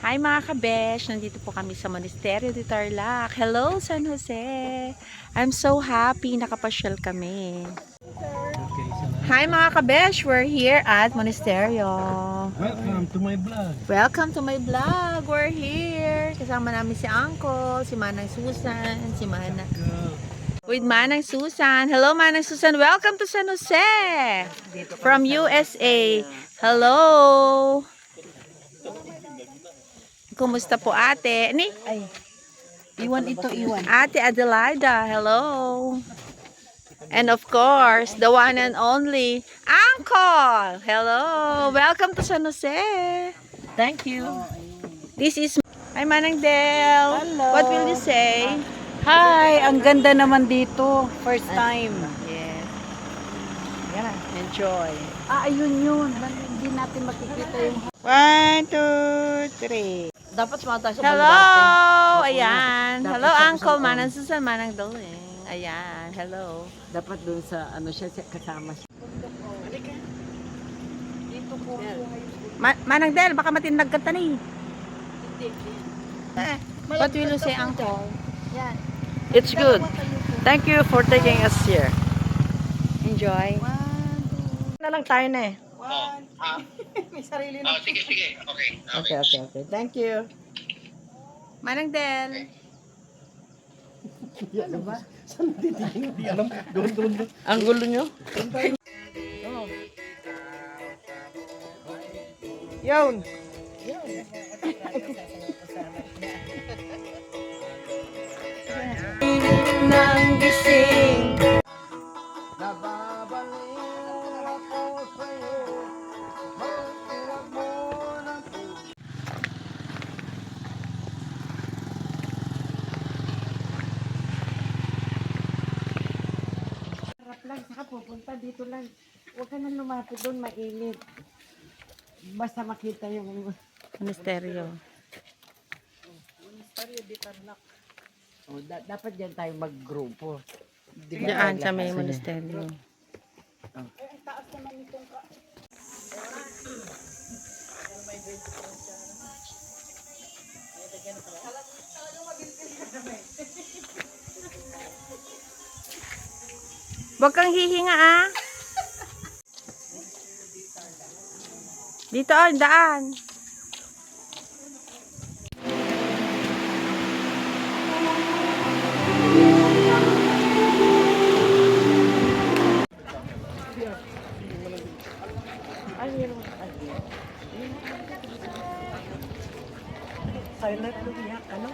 Hi mga kabesh! Nandito po kami sa Monasterio de Tarlac. Hello San Jose! I'm so happy nakapasyal kami. Hi mga kabesh! We're here at Monasterio. Welcome to my vlog. Welcome to my vlog! We're here! Kasama namin si Uncle, si Manang Susan, si Manang. With Manang Susan. Hello Manang Susan! Welcome to San Jose! From USA. Hello! Kumusta po ate? Ni? Ay, iwan ito, iwan. Ate Adelaida, hello. And of course, the one and only Uncle. Hello. Welcome to San Jose. Thank you. This is Hi Manang Del. Hello. What will you say? Hi, ang ganda naman dito. First time. Yes. Yan. Enjoy. Ayun yun. Hindi natin makikita yung... 1, 2, 3. Dapat sumata sa Hello. baluarte. Ayan. Dapat Hello sa Uncle. kusang- Manang Susan, Manang Doling. Ayan. Hello. Dapat dun sa ano siya kasama siya. Dito po. Manang Del, baka matindag ka tani. What will you say, Uncle? Yan. It's good. Thank you for taking us here. Enjoy. Na lang tayo na eh. May sarili na. Sige. Okay. Okay. Thank you. Manang Del. Ano ba? Doon. Ang gulo nyo? Yun. Nang gising. Harap lang, saka pupunta dito lang. Huwag ka na lumapit doon, mainit. Basta makita yung... Monasterio. Oh, dapat dyan tayo maggrupo. Di ba Diyan tayo sa may lakas? monasterio. Huwag kang hihinga ah. Dito oh, daan. Silent lumiyak, ano?